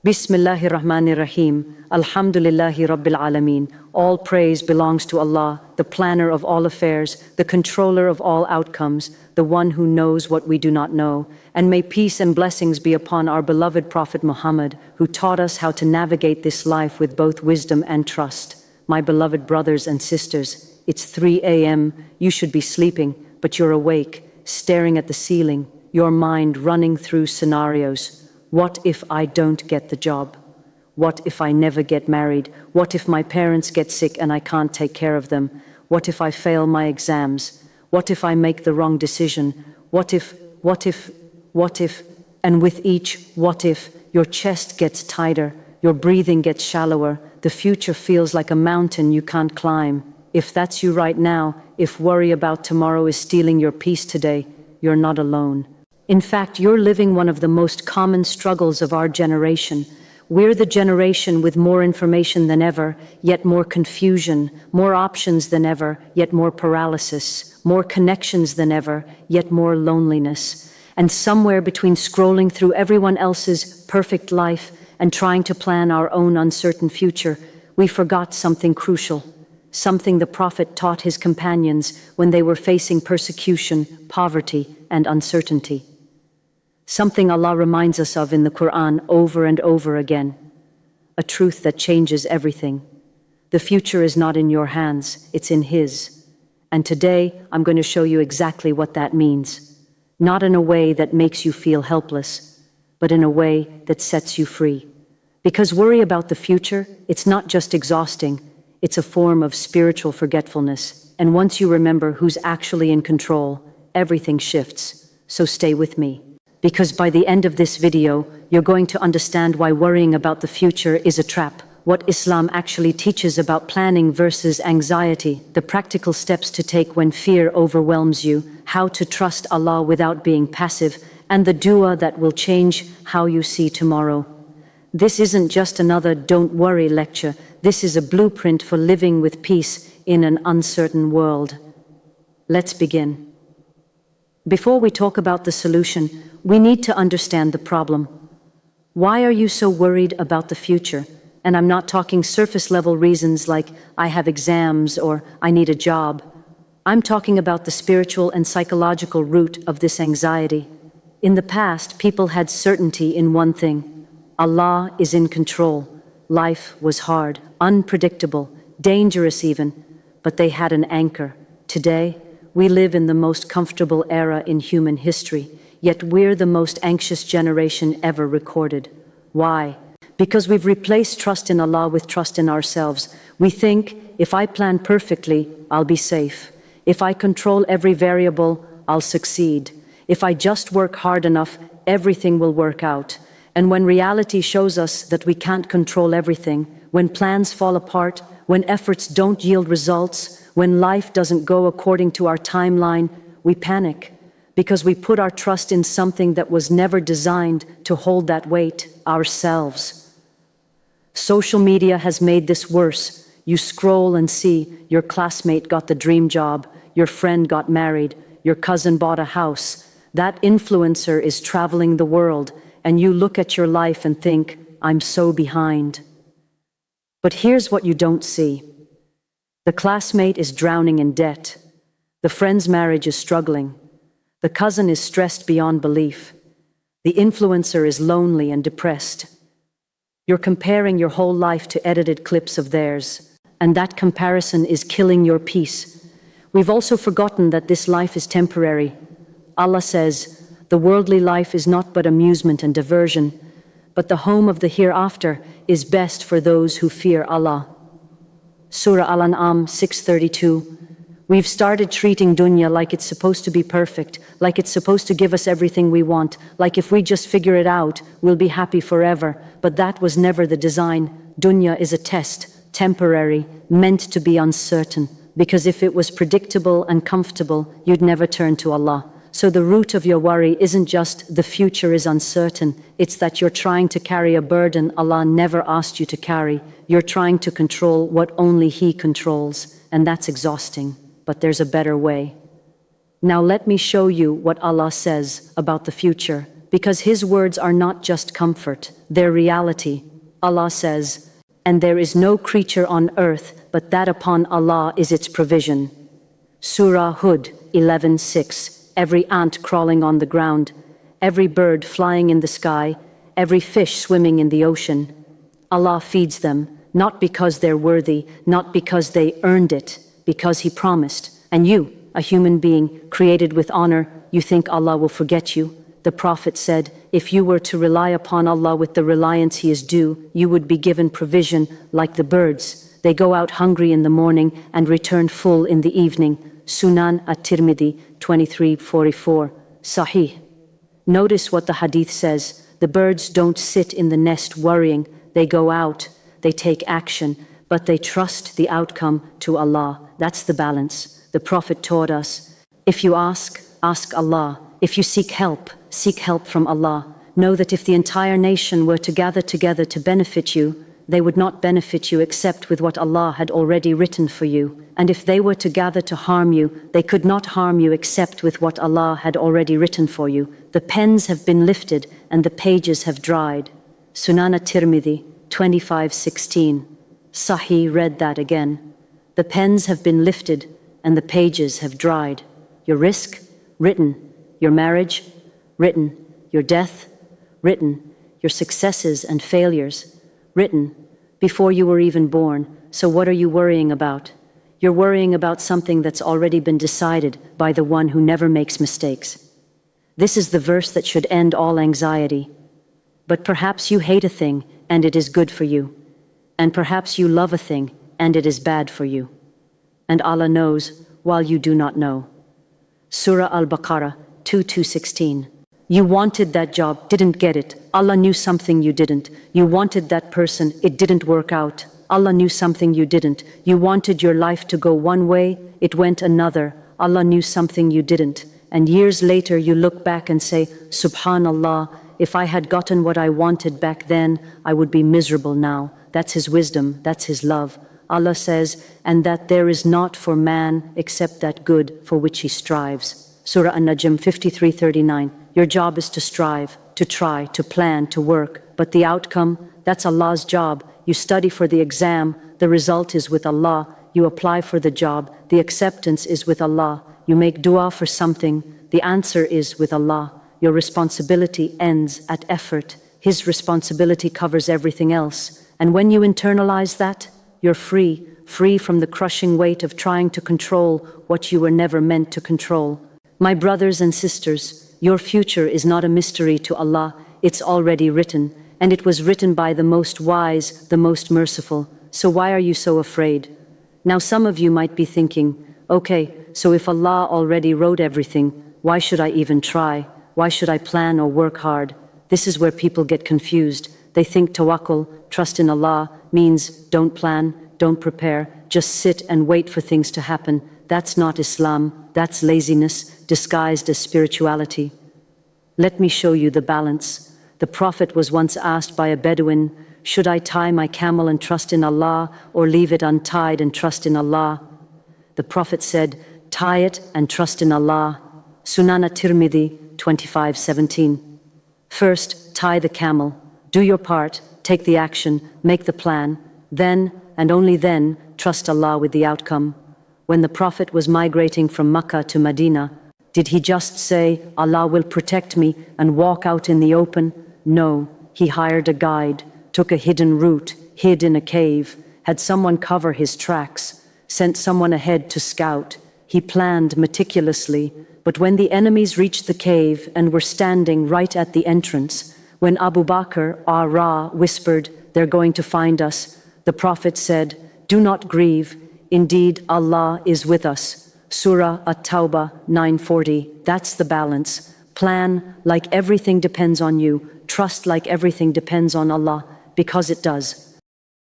Bismillahir Rahmanir Rahim. Alhamdulillahi Rabbil Alameen. All praise belongs to Allah, the planner of all affairs, the controller of all outcomes, the one who knows what we do not know. And may peace and blessings be upon our beloved Prophet Muhammad, who taught us how to navigate this life with both wisdom and trust. My beloved brothers and sisters, it's 3 a.m. You should be sleeping, but you're awake, staring at the ceiling, your mind running through scenarios. What if I don't get the job? What if I never get married? What if my parents get sick and I can't take care of them? What if I fail my exams? What if I make the wrong decision? What if? And with each what if, your chest gets tighter, your breathing gets shallower, the future feels like a mountain you can't climb. If that's you right now, if worry about tomorrow is stealing your peace today, you're not alone. In fact, you're living one of the most common struggles of our generation. We're the generation with more information than ever, yet more confusion, more options than ever, yet more paralysis, more connections than ever, yet more loneliness. And somewhere between scrolling through everyone else's perfect life and trying to plan our own uncertain future, we forgot something crucial, something the Prophet taught his companions when they were facing persecution, poverty, and uncertainty. Something Allah reminds us of in the Qur'an over and over again. A truth that changes everything. The future is not in your hands, it's in His. And today, I'm going to show you exactly what that means. Not in a way that makes you feel helpless, but in a way that sets you free. Because worry about the future, it's not just exhausting, it's a form of spiritual forgetfulness. And once you remember who's actually in control, everything shifts. So stay with me. Because by the end of this video, you're going to understand why worrying about the future is a trap, what Islam actually teaches about planning versus anxiety, the practical steps to take when fear overwhelms you, how to trust Allah without being passive, and the dua that will change how you see tomorrow. This isn't just another don't worry lecture, this is a blueprint for living with peace in an uncertain world. Let's begin. Before we talk about the solution, we need to understand the problem. Why are you so worried about the future? And I'm not talking surface-level reasons like I have exams or I need a job. I'm talking about the spiritual and psychological root of this anxiety. In the past, people had certainty in one thing. Allah is in control. Life was hard, unpredictable, dangerous even, but they had an anchor. Today, we live in the most comfortable era in human history, yet we're the most anxious generation ever recorded. Why? Because we've replaced trust in Allah with trust in ourselves. We think, if I plan perfectly, I'll be safe. If I control every variable, I'll succeed. If I just work hard enough, everything will work out. And when reality shows us that we can't control everything, when plans fall apart, when efforts don't yield results, when life doesn't go according to our timeline, we panic. Because we put our trust in something that was never designed to hold that weight, ourselves. Social media has made this worse. You scroll and see your classmate got the dream job, your friend got married, your cousin bought a house. That influencer is traveling the world, and you look at your life and think, I'm so behind. But here's what you don't see. The classmate is drowning in debt. The friend's marriage is struggling. The cousin is stressed beyond belief. The influencer is lonely and depressed. You're comparing your whole life to edited clips of theirs, and that comparison is killing your peace. We've also forgotten that this life is temporary. Allah says, the worldly life is not but amusement and diversion, but the home of the hereafter is best for those who fear Allah. Surah Al-An'am 6:32. We've started treating dunya like it's supposed to be perfect, like it's supposed to give us everything we want, like if we just figure it out, we'll be happy forever. But that was never the design. Dunya is a test, temporary, meant to be uncertain. Because if it was predictable and comfortable, you'd never turn to Allah. So the root of your worry isn't just the future is uncertain, it's that you're trying to carry a burden Allah never asked you to carry. You're trying to control what only He controls, and that's exhausting. But there's a better way. Now let me show you what Allah says about the future, because His words are not just comfort, they're reality. Allah says, "And there is no creature on earth but that upon Allah is its provision." Surah Hud 11:6. Every ant crawling on the ground, every bird flying in the sky, every fish swimming in the ocean. Allah feeds them, not because they're worthy, not because they earned it, because He promised. And you, a human being created with honor, you think Allah will forget you? The Prophet said, if you were to rely upon Allah with the reliance He is due, you would be given provision like the birds. They go out hungry in the morning and return full in the evening. Sunan at-Tirmidhi 23:44. Sahih. Notice what the hadith says. The birds don't sit in the nest worrying. They go out, they take action, but they trust the outcome to Allah. That's the balance. The Prophet taught us, if you ask, ask Allah. If you seek help from Allah. Know that if the entire nation were to gather together to benefit you, they would not benefit you except with what Allah had already written for you. And if they were to gather to harm you, they could not harm you except with what Allah had already written for you. The pens have been lifted and the pages have dried. Sunan at-Tirmidhi 25:16. Sahih read that again. The pens have been lifted and the pages have dried. Your risk? Written. Your marriage? Written. Your death? Written. Your successes and failures? Written. Before you were even born. So what are you worrying about? You're worrying about something that's already been decided by the one who never makes mistakes. This is the verse that should end all anxiety. But perhaps you hate a thing and it is good for you. And perhaps you love a thing and it is bad for you. And Allah knows while you do not know. Surah Al-Baqarah 2:16. You wanted that job, didn't get it. Allah knew something you didn't. You wanted that person, it didn't work out. Allah knew something you didn't. You wanted your life to go one way, it went another. Allah knew something you didn't. And years later you look back and say, Subhanallah, if I had gotten what I wanted back then, I would be miserable now. That's His wisdom, that's His love. Allah says, and that there is not for man except that good for which he strives. Surah An-Najm 53:39. Your job is to strive, to try, to plan, to work. But the outcome, that's Allah's job. You study for the exam, the result is with Allah. You apply for the job, the acceptance is with Allah. You make dua for something, the answer is with Allah. Your responsibility ends at effort. His responsibility covers everything else. And when you internalize that, you're free from the crushing weight of trying to control what you were never meant to control. My brothers and sisters, your future is not a mystery to Allah. It's already written, and it was written by the most wise, the most merciful. So why are you so afraid? Now some of you might be thinking, okay, so if Allah already wrote everything, why should I even try? Why should I plan or work hard? This is where people get confused. They think tawakkul, trust in Allah, means don't plan, don't prepare, just sit and wait for things to happen. That's not Islam, that's laziness disguised as spirituality. Let me show you the balance. The Prophet was once asked by a Bedouin, should I tie my camel and trust in Allah, or leave it untied and trust in Allah? The Prophet said, tie it and trust in Allah. Sunan at-Tirmidhi 25:17. First, tie the camel. Do your part, take the action, make the plan. Then, and only then, trust Allah with the outcome. When the Prophet was migrating from Makkah to Medina, did he just say, Allah will protect me, and walk out in the open? No, he hired a guide, took a hidden route, hid in a cave, had someone cover his tracks, sent someone ahead to scout. He planned meticulously, but when the enemies reached the cave and were standing right at the entrance, when Abu Bakr Ra whispered, they're going to find us, the Prophet said, do not grieve, indeed Allah is with us. Surah At-Tawbah 9:40. That's the balance. Plan like everything depends on you. Trust like everything depends on Allah, because it does.